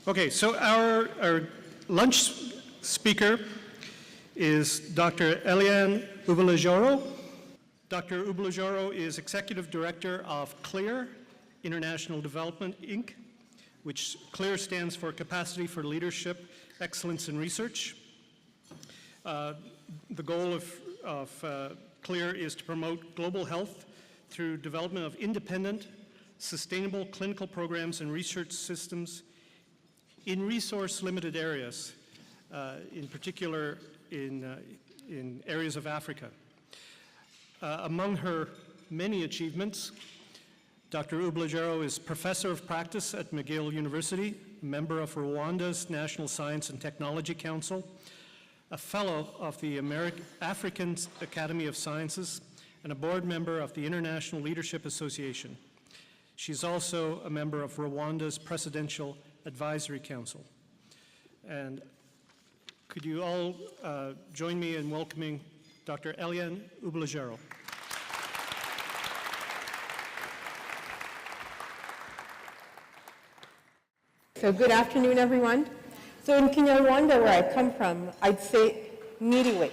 Okay, so our lunch speaker is Dr. Eliane Ubalijoro. Dr. Ubalijoro is Executive Director of C.L.E.A.R International Development, Inc., which C.L.E.A.R stands for Capacity for Leadership, Excellence in Research. The goal of C.L.E.A.R is to promote global health through development of independent, sustainable clinical programs and research systems in resource-limited areas, in particular in areas of Africa. Among her many achievements, Dr. Ubalijoro is Professor of Practice at McGill University, member of Rwanda's National Science and Technology Council, a fellow of the African Academy of Sciences, and a board member of the International Leadership Association. She's also a member of Rwanda's Presidential Advisory Council. And could you all join me in welcoming Dr. Eliane Ubalijoro. So good afternoon, everyone. So in Rwanda, where I come from, I'd say Miriwe.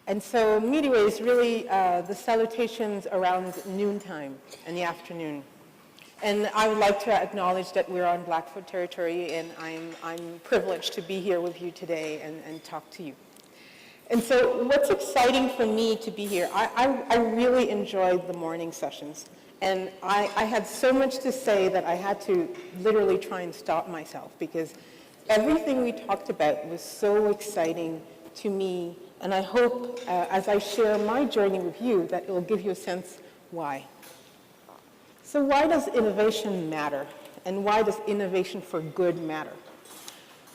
And so Miriwe is really the salutations around noontime in the afternoon. And I would like to acknowledge that we're on Blackfoot territory, and I'm privileged to be here with you today and talk to you. And so what's exciting for me to be here, I really enjoyed the morning sessions. And I had so much to say that I had to literally try and stop myself, because everything we talked about was so exciting to me. And I hope, as I share my journey with you, that it will give you a sense why. So why does innovation matter? And why does innovation for good matter?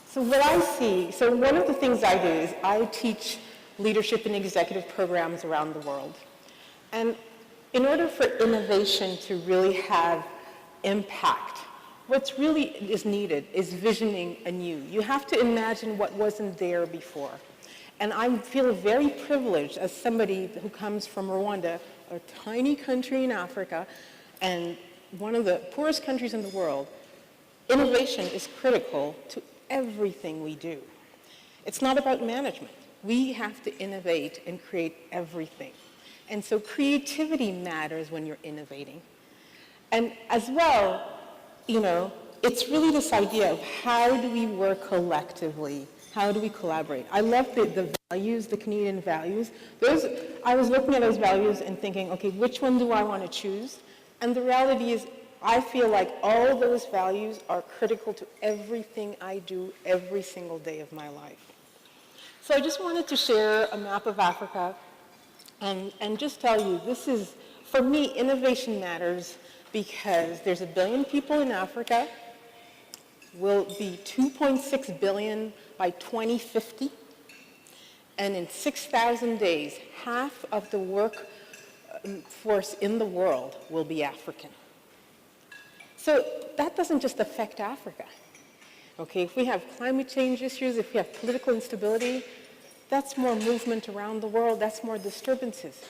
So what I see, so one of the things I do is I teach leadership and executive programs around the world. And in order for innovation to really have impact, what's really is needed is visioning anew. You have to imagine what wasn't there before. And I feel very privileged as somebody who comes from Rwanda, a tiny country in Africa, and one of the poorest countries in the world. Innovation is critical to everything we do. It's not about management. We have to innovate and create everything. And so creativity matters when you're innovating. And as well, you know, it's really this idea of how do we work collectively? How do we collaborate? I love the values, the Canadian values. I was looking at those values and thinking, okay, which one do I want to choose? And the reality is, I feel like all those values are critical to everything I do every single day of my life. So I just wanted to share a map of Africa and just tell you, this is, for me, innovation matters because there's 1 billion people in Africa, will be 2.6 billion by 2050, and in 6,000 days, half of the workforce in the world will be African. So that doesn't just affect Africa. Okay, if we have climate change issues, if we have political instability, that's more movement around the world, that's more disturbances.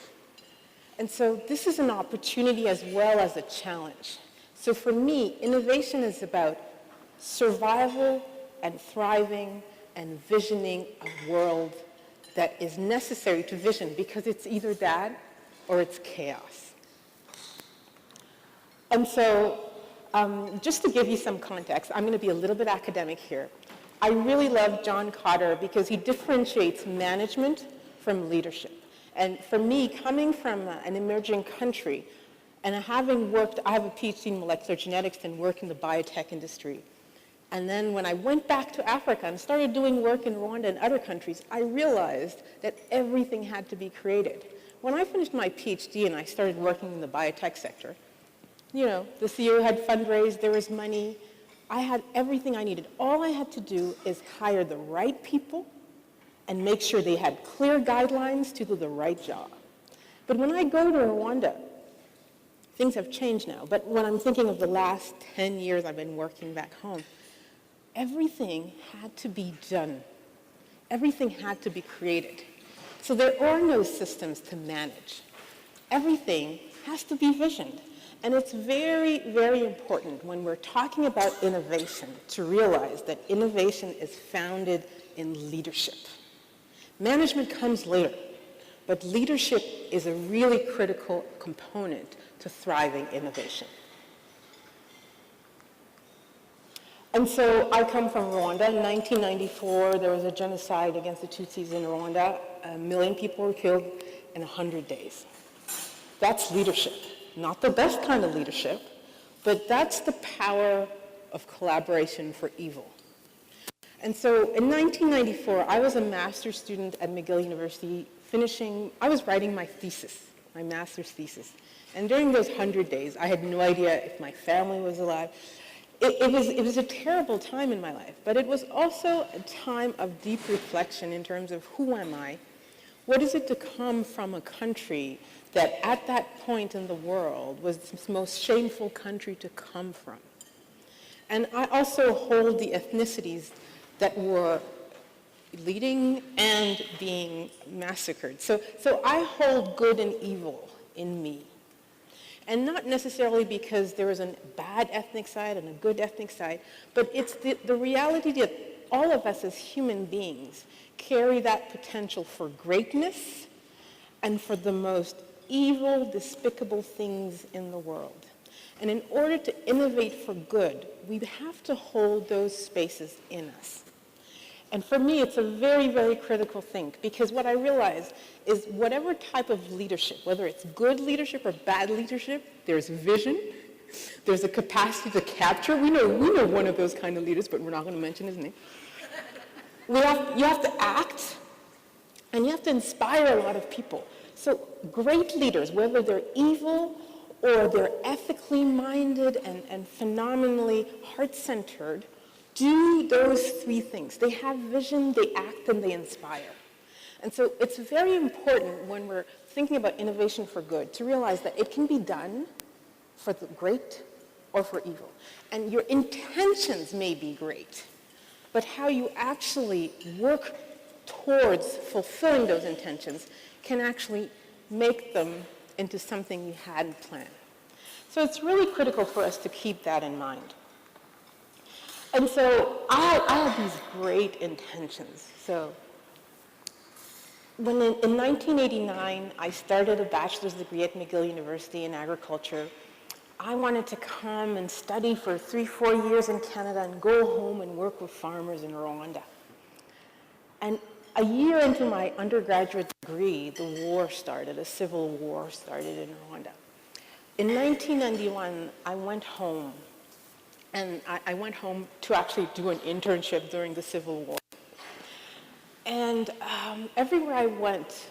And so this is an opportunity as well as a challenge. So for me, innovation is about survival and thriving and visioning a world that is necessary to vision, because it's either that or it's chaos. And so just to give you some context, I'm going to be a little bit academic here. I really love John Kotter because he differentiates management from leadership. And for me, coming from an emerging country, and having worked, I have a PhD in molecular genetics and work in the biotech industry. And then when I went back to Africa and started doing work in Rwanda and other countries, I realized that everything had to be created. When I finished my PhD and I started working in the biotech sector, you know, the CEO had fundraised, there was money, I had everything I needed. All I had to do is hire the right people and make sure they had clear guidelines to do the right job. But when I go to Rwanda, things have changed now, but when I'm thinking of the last 10 years I've been working back home, everything had to be done. Everything had to be created. So there are no systems to manage. Everything has to be visioned. And it's very, very important when we're talking about innovation to realize that innovation is founded in leadership. Management comes later, but leadership is a really critical component to thriving innovation. And so I come from Rwanda. In 1994, there was a genocide against the Tutsis in Rwanda. 1 million people were killed in 100 days. That's leadership. Not the best kind of leadership, but that's the power of collaboration for evil. And so in 1994, I was a master's student at McGill University I was writing my thesis, my master's thesis. And during those 100 days, I had no idea if my family was alive. It was a terrible time in my life, but it was also a time of deep reflection in terms of who am I? What is it to come from a country that at that point in the world was the most shameful country to come from? And I also hold the ethnicities that were leading and being massacred. So I hold good and evil in me. And not necessarily because there is a bad ethnic side and a good ethnic side, but it's the reality that all of us as human beings carry that potential for greatness and for the most evil, despicable things in the world. And in order to innovate for good, we have to hold those spaces in us. And for me, it's a very, very critical thing, because what I realize is whatever type of leadership, whether it's good leadership or bad leadership, there's vision, there's a capacity to capture. We know one of those kind of leaders, but we're not going to mention his name. You have to act, and you have to inspire a lot of people. So great leaders, whether they're evil or they're ethically minded and phenomenally heart-centered, do those three things. They have vision, they act, and they inspire. And so it's very important when we're thinking about innovation for good to realize that it can be done for the great or for evil. And your intentions may be great, but how you actually work towards fulfilling those intentions can actually make them into something you hadn't planned. So it's really critical for us to keep that in mind. And so I have these great intentions. So when in 1989, I started a bachelor's degree at McGill University in agriculture, I wanted to come and study for 3-4 years in Canada and go home and work with farmers in Rwanda. And a year into my undergraduate degree, the war started, a civil war started in Rwanda. In 1991, I went home. And I went home to actually do an internship during the Civil War. And everywhere I went,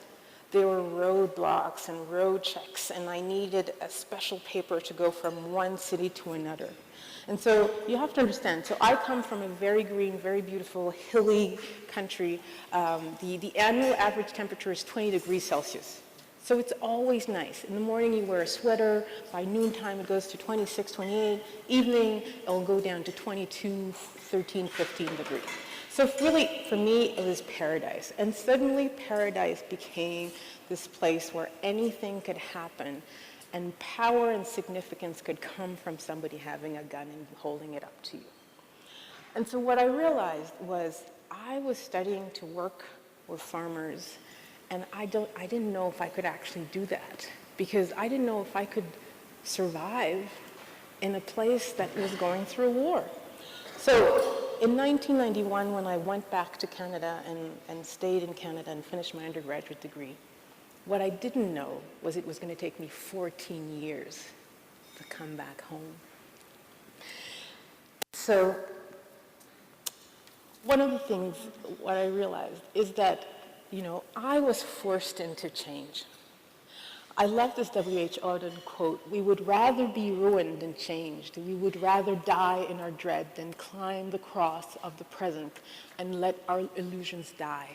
there were roadblocks and road checks, and I needed a special paper to go from one city to another. And so you have to understand, so I come from a very green, very beautiful, hilly country. The annual average temperature is 20 degrees Celsius. So it's always nice. In the morning, you wear a sweater. By noontime, it goes to 26, 28. Evening, it'll go down to 22, 13, 15 degrees. So really, for me, it was paradise. And suddenly, paradise became this place where anything could happen, and power and significance could come from somebody having a gun and holding it up to you. And so what I realized was I was studying to work with farmers, and I didn't know if I could actually do that, because I didn't know if I could survive in a place that was going through a war. So in 1991, when I went back to Canada and stayed in Canada and finished my undergraduate degree, what I didn't know was it was going to take me 14 years to come back home. So one of the things, what I realized is that, I was forced into change. I love this WHO quote, "We would rather be ruined than changed. We would rather die in our dread than climb the cross of the present and let our illusions die."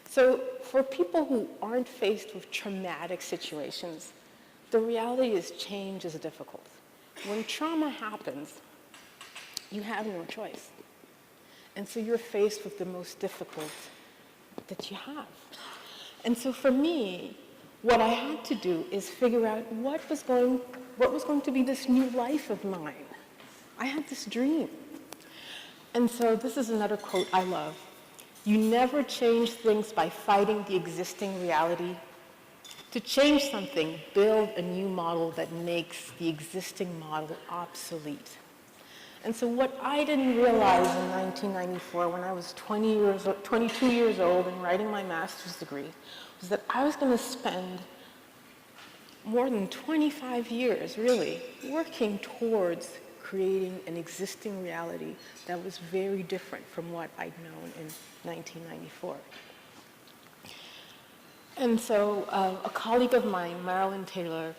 So for people who aren't faced with traumatic situations, the reality is change is difficult. When trauma happens, you have no choice. And so you're faced with the most difficult that you have. And so for me, what I had to do is figure out what was going to be this new life of mine. I had this dream. And so this is another quote I love. You never change things by fighting the existing reality. To change something, build a new model that makes the existing model obsolete. And so what I didn't realize in 1994 when I was 22 years old and writing my master's degree was that I was going to spend more than 25 years, really, working towards creating an existing reality that was very different from what I'd known in 1994. And so a colleague of mine, Marilyn Taylor,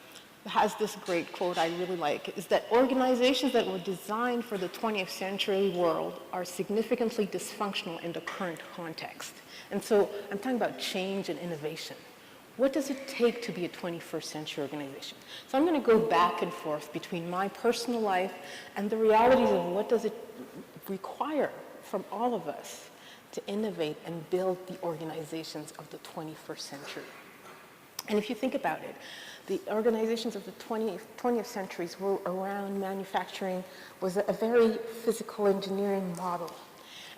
has this great quote I really like, is that organizations that were designed for the 20th century world are significantly dysfunctional in the current context. And so I'm talking about change and innovation. What does it take to be a 21st century organization? So I'm going to go back and forth between my personal life and the realities of what does it require from all of us to innovate and build the organizations of the 21st century. And if you think about it, the organizations of the 20th centuries were around manufacturing, was a very physical engineering model.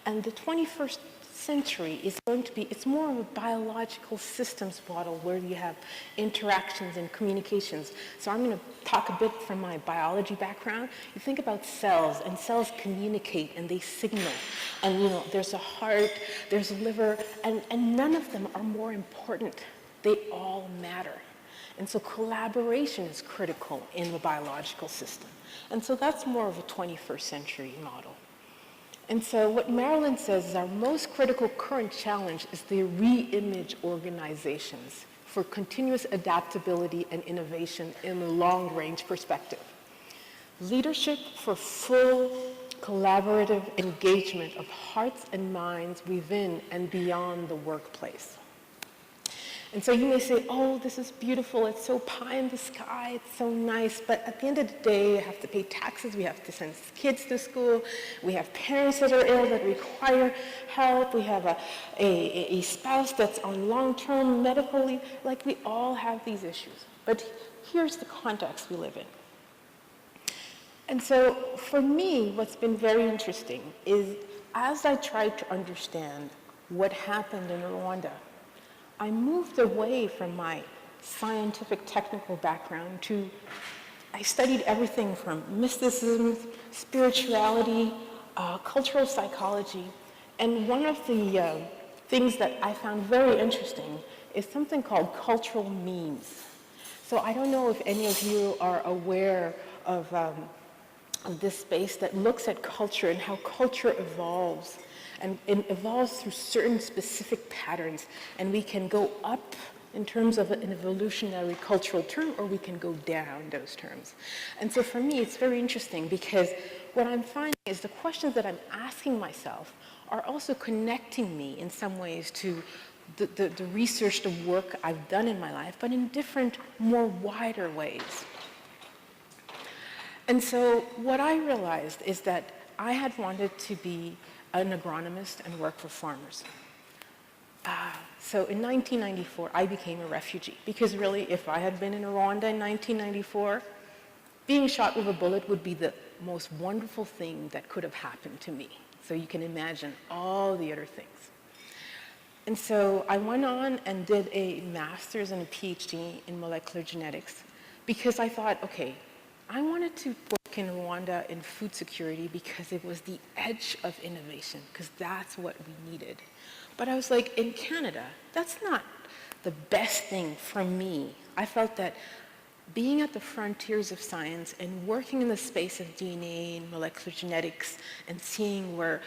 And the 21st century is going to be, it's more of a biological systems model where you have interactions and communications. So I'm going to talk a bit from my biology background. You think about cells, and cells communicate and they signal. And there's a heart, there's a liver, and none of them are more important. They all matter. And so collaboration is critical in the biological system. And so that's more of a 21st century model. And so what Marilyn says is our most critical current challenge is to re-image organizations for continuous adaptability and innovation in the long-range perspective. Leadership for full collaborative engagement of hearts and minds within and beyond the workplace. And so you may say, oh, this is beautiful, it's so pie in the sky, it's so nice, but at the end of the day, you have to pay taxes, we have to send kids to school, we have parents that are ill that require help, we have a spouse that's on long-term medical leave, like we all have these issues. But here's the context we live in. And so for me, what's been very interesting is as I tried to understand what happened in Rwanda, I moved away from my scientific technical background to, I studied everything from mysticism, spirituality, cultural psychology, and one of the things that I found very interesting is something called cultural memes. So I don't know if any of you are aware of this space that looks at culture and how culture evolves. And it evolves through certain specific patterns. And we can go up in terms of an evolutionary cultural term, or we can go down those terms. And so for me, it's very interesting because what I'm finding is the questions that I'm asking myself are also connecting me in some ways to the research, the work I've done in my life, but in different, more wider ways. And so what I realized is that I had wanted to be an agronomist and work for farmers. So in 1994, I became a refugee because really, if I had been in Rwanda in 1994, being shot with a bullet would be the most wonderful thing that could have happened to me. So you can imagine all the other things. And so I went on and did a master's and a PhD in molecular genetics because I thought, okay, I wanted to work in Rwanda in food security because it was the edge of innovation, because that's what we needed. But I was like, in Canada, that's not the best thing for me. I felt that being at the frontiers of science and working in the space of DNA and molecular genetics and seeing where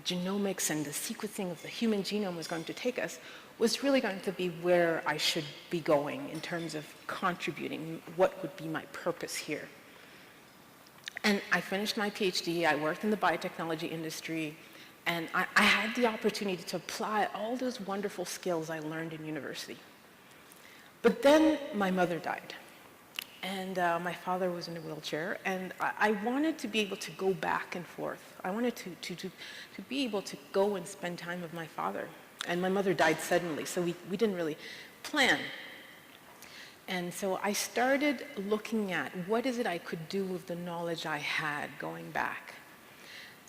genomics and the sequencing of the human genome was going to take us was really going to be where I should be going in terms of contributing, what would be my purpose here. And I finished my PhD, I worked in the biotechnology industry, and I had the opportunity to apply all those wonderful skills I learned in university. But then my mother died, and my father was in a wheelchair, and I wanted to be able to go back and forth. I wanted to be able to go and spend time with my father. And my mother died suddenly, so we didn't really plan. And so I started looking at what is it I could do with the knowledge I had going back.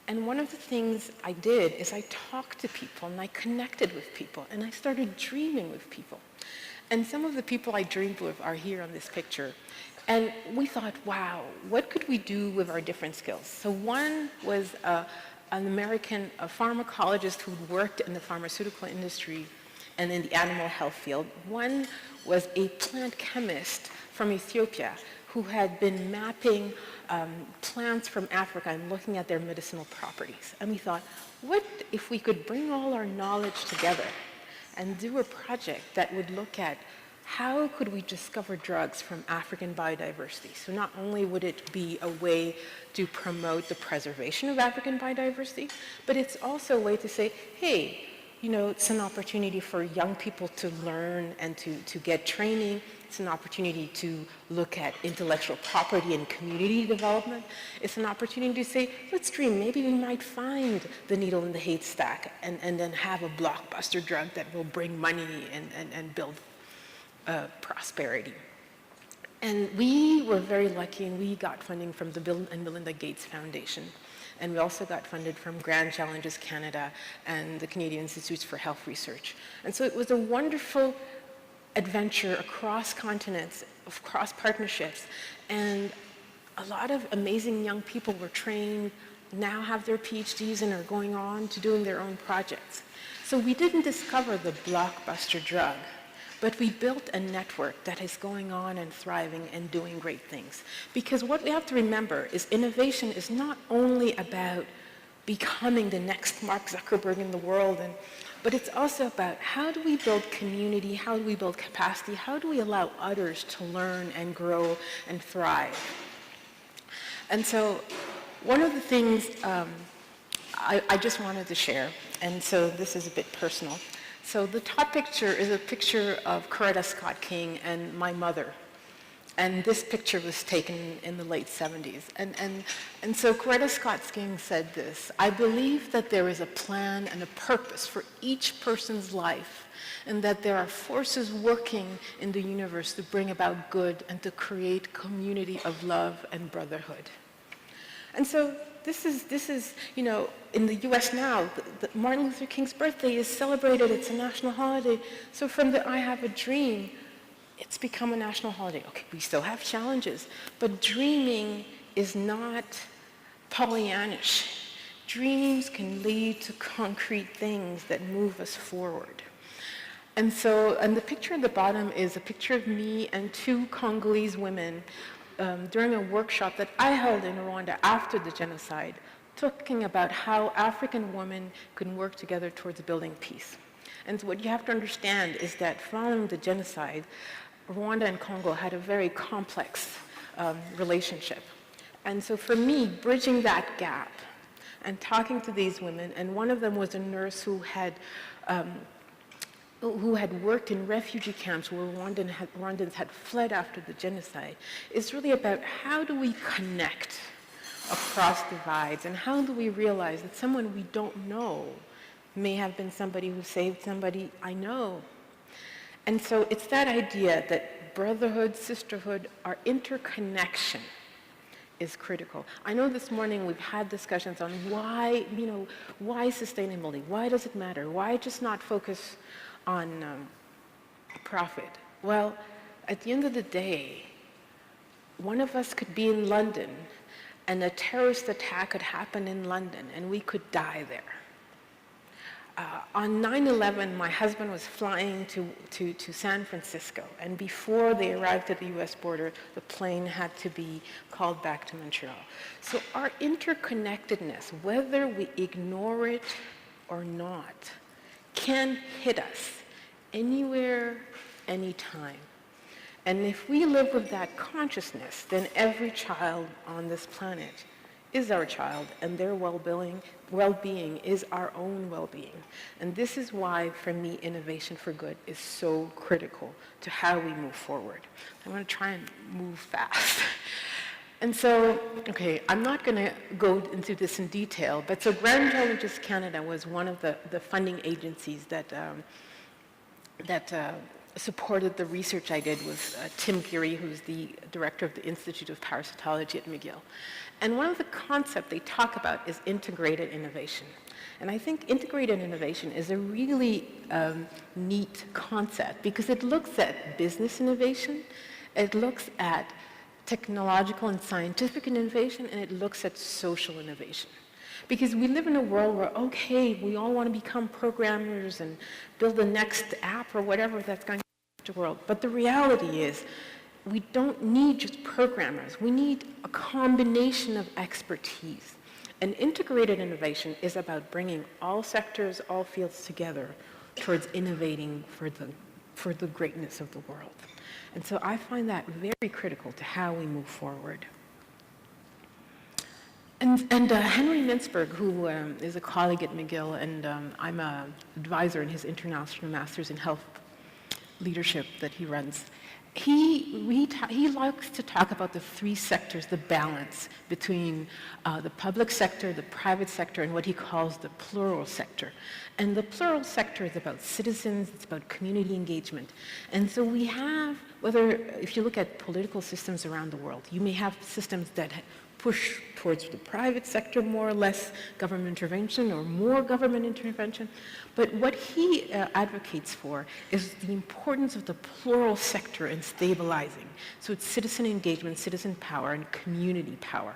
And one of the things I did is I talked to people and I connected with people and I started dreaming with people. And some of the people I dreamed with are here on this picture. And we thought, wow, what could we do with our different skills? So one was an American pharmacologist who'd worked in the pharmaceutical industry and in the animal health field. One was a plant chemist from Ethiopia who had been mapping plants from Africa and looking at their medicinal properties. And we thought, what if we could bring all our knowledge together and do a project that would look at how could we discover drugs from African biodiversity? So not only would it be a way to promote the preservation of African biodiversity, but it's also a way to say, hey, it's an opportunity for young people to learn and to get training. It's an opportunity to look at intellectual property and community development. It's an opportunity to say, let's dream, maybe we might find the needle in the haystack and then have a blockbuster drug that will bring money and build prosperity. And we were very lucky, and we got funding from the Bill and Melinda Gates Foundation. And we also got funded from Grand Challenges Canada and the Canadian Institutes for Health Research. And so it was a wonderful adventure across continents, across partnerships. And a lot of amazing young people were trained, now have their PhDs and are going on to doing their own projects. So we didn't discover the blockbuster drug, but we built a network that is going on and thriving and doing great things. Because what we have to remember is innovation is not only about becoming the next Mark Zuckerberg in the world, but it's also about how do we build community, how do we build capacity, how do we allow others to learn and grow and thrive. And so one of the things I just wanted to share, and so this is a bit personal. So the top picture is a picture of Coretta Scott King and my mother. And this picture was taken in the late 70s. And so Coretta Scott King said this: I believe that there is a plan and a purpose for each person's life, and that there are forces working in the universe to bring about good and to create community of love and brotherhood. And so this is, in the US now, Martin Luther King's birthday is celebrated. It's a national holiday. So from the I Have a Dream, it's become a national holiday. Okay, we still have challenges, but dreaming is not Pollyannish. Dreams can lead to concrete things that move us forward. And the picture at the bottom is a picture of me and two Congolese women during a workshop that I held in Rwanda after the genocide, talking about how African women can work together towards building peace. And what you have to understand is that following the genocide, Rwanda and Congo had a very complex relationship. And so for me, bridging that gap and talking to these women, and one of them was a nurse who had worked in refugee camps where Rwandans had fled after the genocide, is really about how do we connect across divides, and how do we realize that someone we don't know may have been somebody who saved somebody I know. And so it's that idea that brotherhood, sisterhood, our interconnection is critical. I know this morning we've had discussions on why sustainability? Why does it matter? Why just not focus on profit? Well, at the end of the day, one of us could be in London and a terrorist attack could happen in London and we could die there. On 9/11, my husband was flying to San Francisco, and before they arrived at the US border, the plane had to be called back to Montreal. So our interconnectedness, whether we ignore it or not, can hit us anywhere, anytime. And if we live with that consciousness, then every child on this planet is our child, and their well-being is our own well-being. And this is why, for me, innovation for good is so critical to how we move forward. I'm going to try and move fast. And so, okay, I'm not going to go into this in detail, but so Grand Challenges Canada was one of the funding agencies that supported the research I did with Tim Geary, who's the director of the Institute of Parasitology at McGill. And one of the concepts they talk about is integrated innovation. And I think integrated innovation is a really neat concept because it looks at business innovation, it looks at technological and scientific innovation, and it looks at social innovation. Because we live in a world where, okay, we all want to become programmers and build the next app or whatever that's going to change the world. But the reality is, we don't need just programmers. We need a combination of expertise. And integrated innovation is about bringing all sectors, all fields together towards innovating for the greatness of the world. And so I find that very critical to how we move forward. And Henry Mintzberg, who is a colleague at McGill, and I'm an advisor in his International Masters in Health Leadership that he runs, he likes to talk about the three sectors, the balance between the public sector, the private sector, and what he calls the plural sector. And the plural sector is about citizens, it's about community engagement. And so we have, if you look at political systems around the world, you may have systems that push towards the private sector, more or less government intervention or more government intervention. But what he advocates for is the importance of the plural sector in stabilizing. So it's citizen engagement, citizen power, and community power.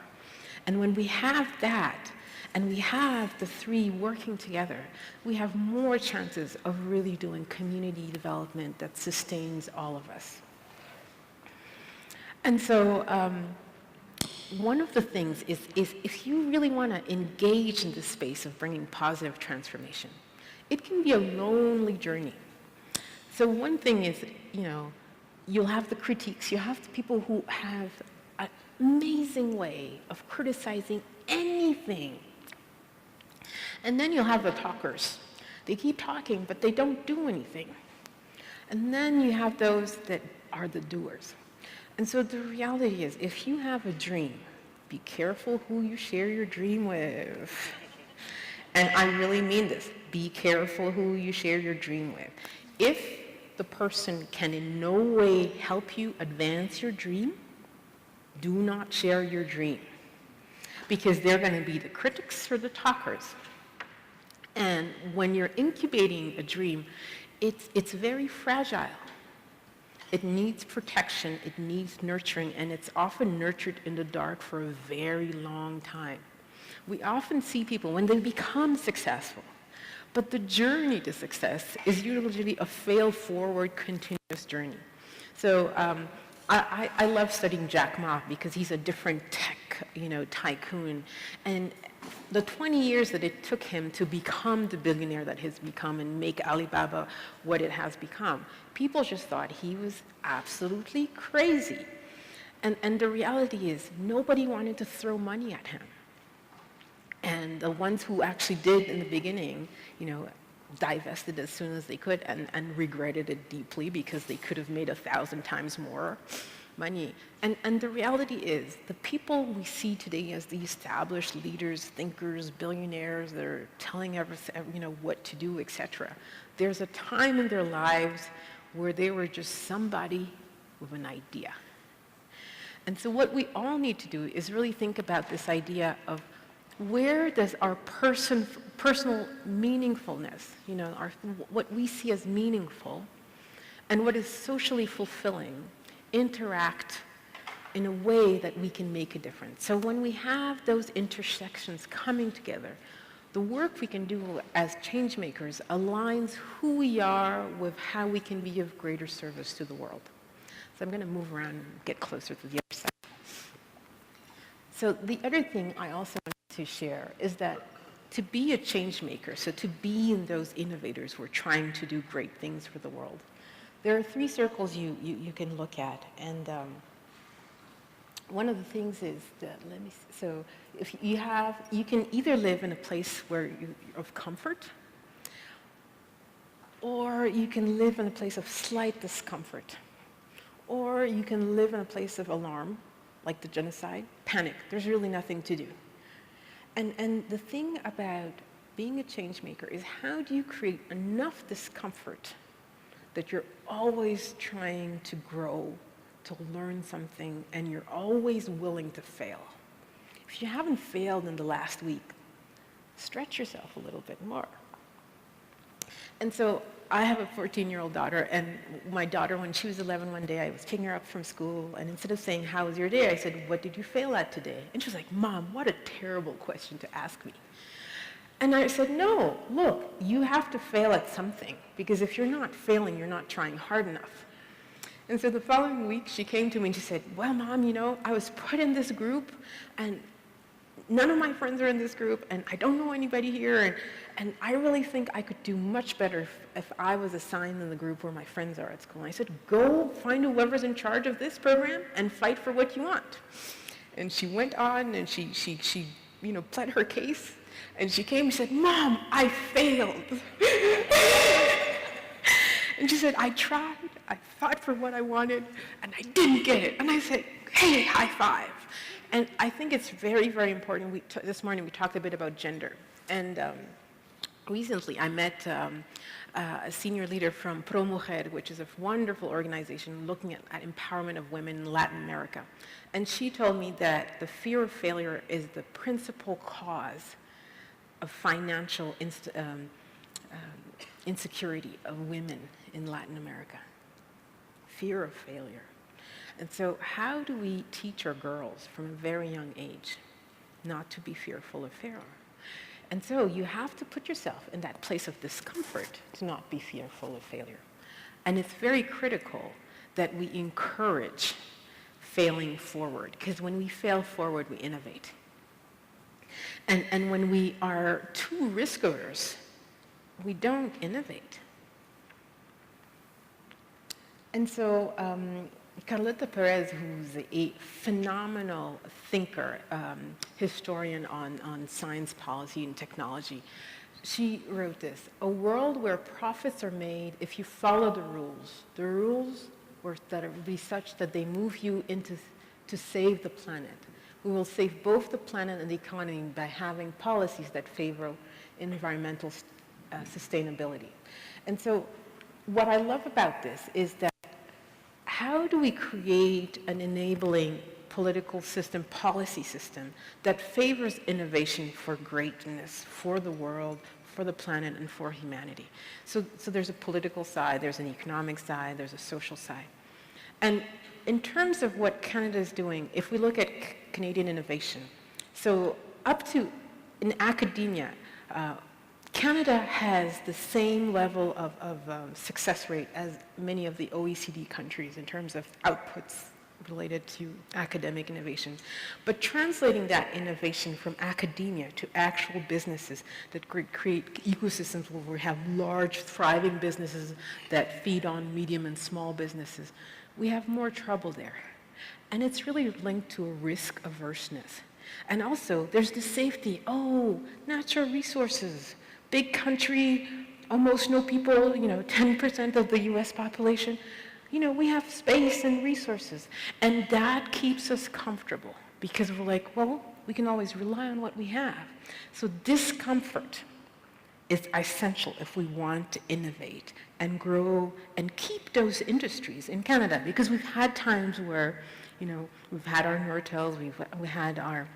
And when we have that, and we have the three working together, we have more chances of really doing community development that sustains all of us. And so, one of the things is if you really want to engage in this space of bringing positive transformation, it can be a lonely journey. So one thing is, you'll have the critiques, you have the people who have an amazing way of criticizing anything. And then you'll have the talkers. They keep talking, but they don't do anything. And then you have those that are the doers. And so the reality is, if you have a dream, be careful who you share your dream with. And I really mean this. Be careful who you share your dream with. If the person can in no way help you advance your dream, do not share your dream. Because they're going to be the critics or the talkers. And when you're incubating a dream, it's very fragile. It needs protection, it needs nurturing, and it's often nurtured in the dark for a very long time. We often see people when they become successful, but the journey to success is usually a fail-forward, continuous journey. So I love studying Jack Ma because he's a different tech, tycoon, and the 20 years that it took him to become the billionaire that he's become and make Alibaba what it has become, people just thought he was absolutely crazy. And the reality is, nobody wanted to throw money at him. And the ones who actually did in the beginning, divested as soon as they could and regretted it deeply because they could have made 1,000 times more money. And the reality is, the people we see today as the established leaders, thinkers, billionaires, that are telling everything, what to do, etc. There's a time in their lives where they were just somebody with an idea. And so what we all need to do is really think about this idea of where does our personal meaningfulness, what we see as meaningful and what is socially fulfilling, interact in a way that we can make a difference. So when we have those intersections coming together, the work we can do as change makers aligns who we are with how we can be of greater service to the world. So I'm going to move around and get closer to the other side. So the other thing I also want to share is that to be a change maker, so to be in those innovators who are trying to do great things for the world, there are three circles you can look at. And one of the things is that, so if you can either live in a place where of comfort, or you can live in a place of slight discomfort, or you can live in a place of alarm, like the genocide, panic. There's really nothing to do. And the thing about being a change maker is, how do you create enough discomfort that you're always trying to grow, to learn something, and you're always willing to fail. If you haven't failed in the last week, stretch yourself a little bit more. And so I have a 14-year-old daughter, and my daughter, when she was 11 one day, I was picking her up from school, and instead of saying, "How was your day?" I said, "What did you fail at today?" And she was like, "Mom, what a terrible question to ask me." And I said, "No, look, you have to fail at something, because if you're not failing, you're not trying hard enough." And so the following week, she came to me and she said, "Well, Mom, I was put in this group, and none of my friends are in this group, and I don't know anybody here, and I really think I could do much better if I was assigned in the group where my friends are at school." And I said, "Go find whoever's in charge of this program and fight for what you want." And she went on, and she pled her case, and she came and said, "Mom, I failed." And she said, "I tried, I fought for what I wanted, and I didn't get it." And I said, "Hey, high five." And I think it's very, very important. This morning we talked a bit about gender. And recently I met a senior leader from Pro Mujer, which is a wonderful organization looking at empowerment of women in Latin America. And she told me that the fear of failure is the principal cause of financial insecurity of women in Latin America. Fear of failure. And so how do we teach our girls from a very young age not to be fearful of failure? And so you have to put yourself in that place of discomfort to not be fearful of failure. And it's very critical that we encourage failing forward, because when we fail forward, we innovate. And when we are too risk-averse, we don't innovate. And so Carlota Perez, who's a phenomenal thinker, historian on science policy and technology, she wrote this: "A world where profits are made if you follow the rules that will be such that they move you to save the planet. We will save both the planet and the economy by having policies that favor environmental sustainability." And so what I love about this is that how do we create an enabling political system, policy system that favors innovation for greatness, for the world, for the planet, and for humanity? So there's a political side, there's an economic side, there's a social side. And in terms of what Canada is doing, if we look at Canadian innovation, so up to in academia, Canada has the same level of success rate as many of the OECD countries in terms of outputs related to academic innovation. But translating that innovation from academia to actual businesses that create ecosystems where we have large, thriving businesses that feed on medium and small businesses, we have more trouble there. And it's really linked to a risk averseness. And also, there's the safety. Oh, natural resources. Big country, almost no people, 10% of the US population. We have space and resources. And that keeps us comfortable because we're like, well, we can always rely on what we have. So discomfort is essential if we want to innovate and grow and keep those industries in Canada, because we've had times where, we've had our Nortels, we had our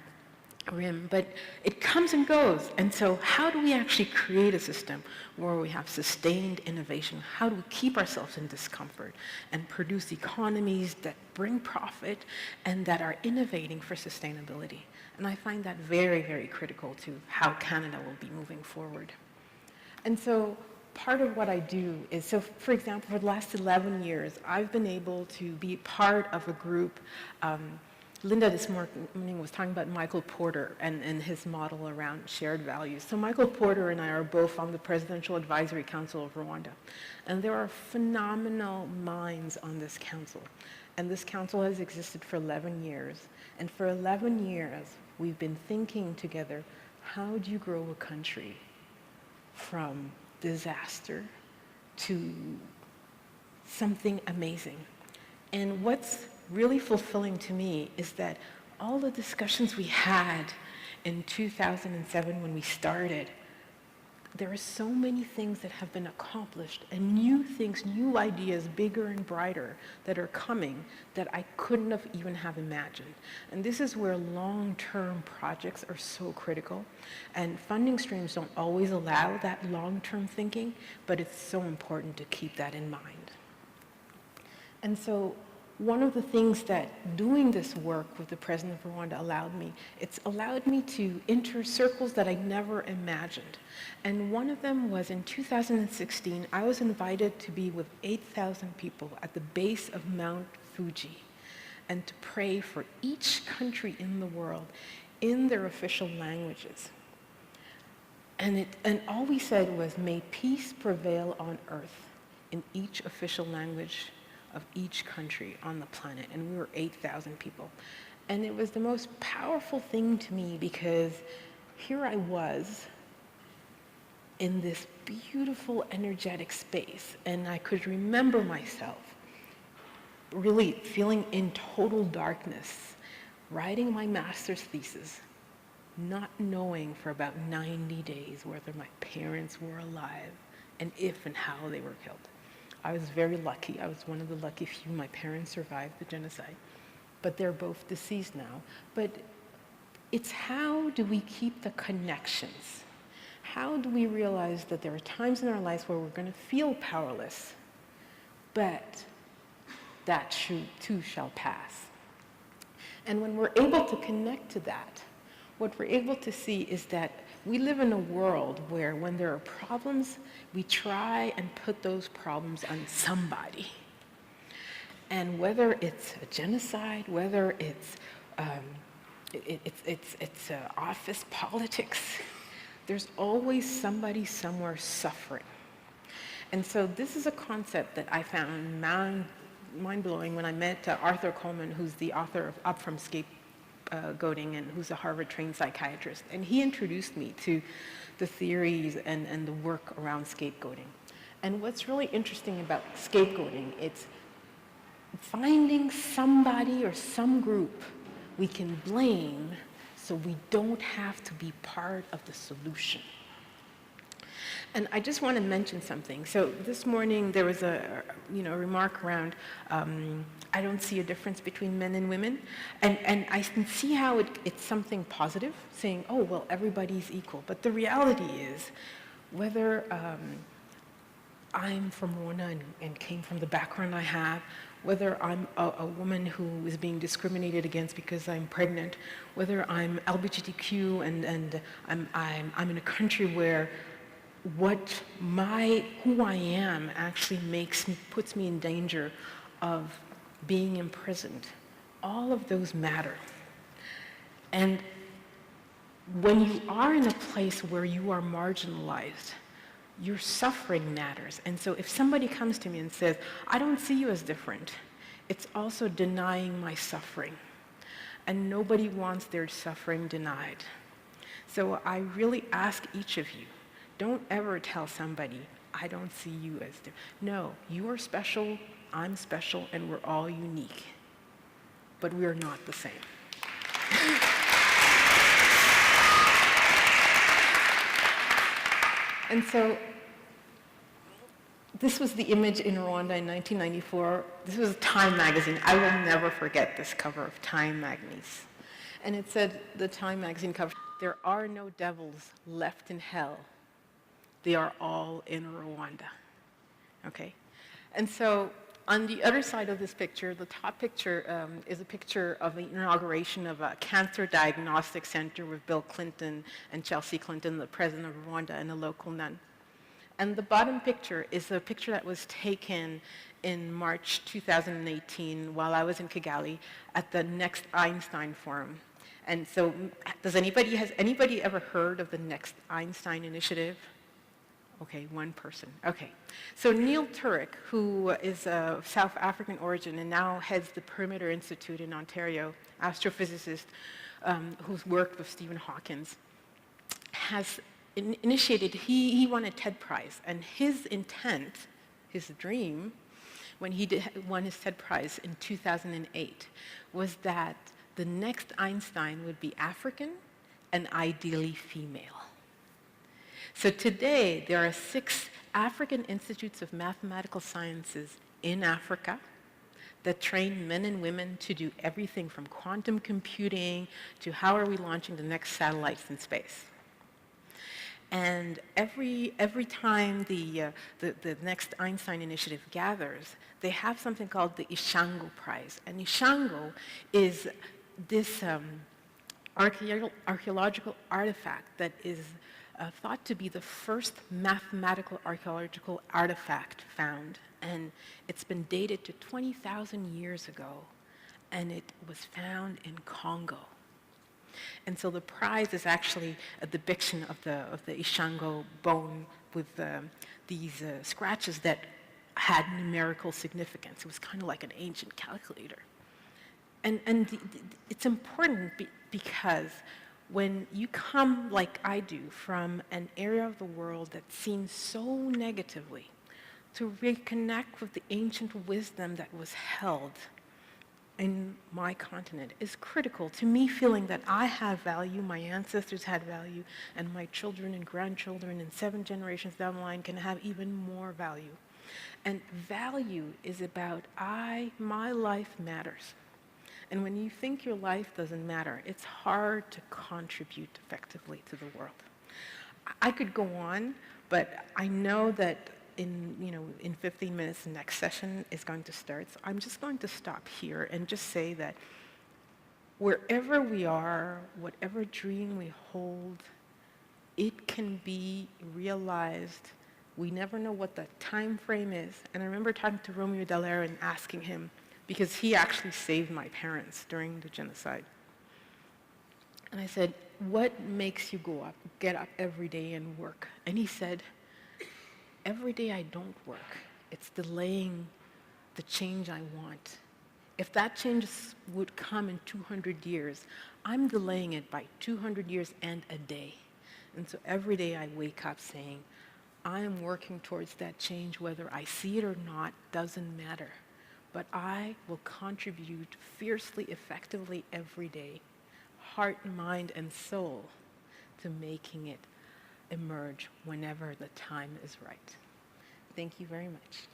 RIM, but it comes and goes. And so how do we actually create a system where we have sustained innovation? How do we keep ourselves in discomfort and produce economies that bring profit and that are innovating for sustainability? And I find that very, very critical to how Canada will be moving forward. And so part of what I do is, so for example, for the last 11 years, I've been able to be part of a group. Linda this morning was talking about Michael Porter and his model around shared values. So Michael Porter and I are both on the Presidential Advisory Council of Rwanda. And there are phenomenal minds on this council. And this council has existed for 11 years. And for 11 years, we've been thinking together, how do you grow a country from disaster to something amazing? And what's really fulfilling to me is that all the discussions we had in 2007 when we started, there are so many things that have been accomplished and new things, new ideas, bigger and brighter, that are coming that I couldn't have even have imagined. And this is where long-term projects are so critical. And funding streams don't always allow that long-term thinking, but it's so important to keep that in mind. And so one of the things that doing this work with the President of Rwanda allowed me, it's allowed me to enter circles that I never imagined. And one of them was in 2016, I was invited to be with 8,000 people at the base of Mount Fuji and to pray for each country in the world in their official languages. And all we said was, may peace prevail on earth in each official language of each country on the planet, and we were 8,000 people. And it was the most powerful thing to me because here I was in this beautiful, energetic space, and I could remember myself really feeling in total darkness, writing my master's thesis, not knowing for about 90 days whether my parents were alive and if and how they were killed. I was very lucky. I was one of the lucky few. My parents survived the genocide, but they're both deceased now. But it's how do we keep the connections? How do we realize that there are times in our lives where we're going to feel powerless, but that too shall pass. And when we're able to connect to that, what we're able to see is that we live in a world where when there are problems, we try and put those problems on somebody. And whether it's a genocide, whether it's office politics, there's always somebody somewhere suffering. And so this is a concept that I found mind-blowing when I met Arthur Coleman, who's the author of Up From Scapegoating and who's a Harvard-trained psychiatrist. And he introduced me to the theories and the work around scapegoating. And what's really interesting about scapegoating, it's finding somebody or some group we can blame so we don't have to be part of the solution. And I just want to mention something. So this morning there was a remark around, I don't see a difference between men and women. And I can see how it's something positive, saying, oh, well, everybody's equal. But the reality is, whether I'm from Rwanda and came from the background I have, whether I'm a woman who is being discriminated against because I'm pregnant, whether I'm LGBTQ and I'm in a country where who I am actually puts me in danger of being imprisoned. All of those matter. And when you are in a place where you are marginalized, your suffering matters. And so if somebody comes to me and says, I don't see you as different, it's also denying my suffering. And nobody wants their suffering denied. So I really ask each of you, don't ever tell somebody, I don't see you as different. No, you are special, I'm special, and we're all unique. But we are not the same. And so this was the image in Rwanda in 1994. This was Time magazine. I will never forget this cover of Time magazine. And it said, the Time magazine cover, there are no devils left in hell. They are all in Rwanda. Okay? And so on the other side of this picture, the top picture is a picture of the inauguration of a cancer diagnostic center with Bill Clinton and Chelsea Clinton, the president of Rwanda, and a local nun. And the bottom picture is a picture that was taken in March 2018 while I was in Kigali at the Next Einstein Forum. And so has anybody ever heard of the Next Einstein Initiative? Okay, one person. Okay. So Neil Turek, who is of South African origin and now heads the Perimeter Institute in Ontario, astrophysicist who's worked with Stephen Hawking, has initiated, he won a TED Prize. And his intent, his dream, when he won his TED Prize in 2008, was that the next Einstein would be African and ideally female. So today, there are 6 African Institutes of Mathematical Sciences in Africa that train men and women to do everything from quantum computing to how are we launching the next satellites in space. And every time the Next Einstein Initiative gathers, they have something called the Ishango Prize. And Ishango is this archaeological artifact that is thought to be the first mathematical archaeological artifact found. And it's been dated to 20,000 years ago, and it was found in Congo. And so the prize is actually a depiction of the Ishango bone with these scratches that had numerical significance. It was kind of like an ancient calculator. And it's important because when you come, like I do, from an area of the world that seems so negatively, to reconnect with the ancient wisdom that was held in my continent is critical to me feeling that I have value, my ancestors had value, and my children and grandchildren and 7 generations down the line can have even more value. And value is about my life matters. And when you think your life doesn't matter, it's hard to contribute effectively to the world. I could go on, but I know that in 15 minutes, the next session is going to start. So I'm just going to stop here and just say that wherever we are, whatever dream we hold, it can be realized. We never know what the time frame is. And I remember talking to Romeo Dallaire and asking him, because he actually saved my parents during the genocide. And I said, what makes you get up every day and work? And he said, every day I don't work. It's delaying the change I want. If that change would come in 200 years, I'm delaying it by 200 years and a day. And so every day I wake up saying, I am working towards that change, whether I see it or not, doesn't matter. But I will contribute fiercely, effectively every day, heart, mind, and soul, to making it emerge whenever the time is right. Thank you very much.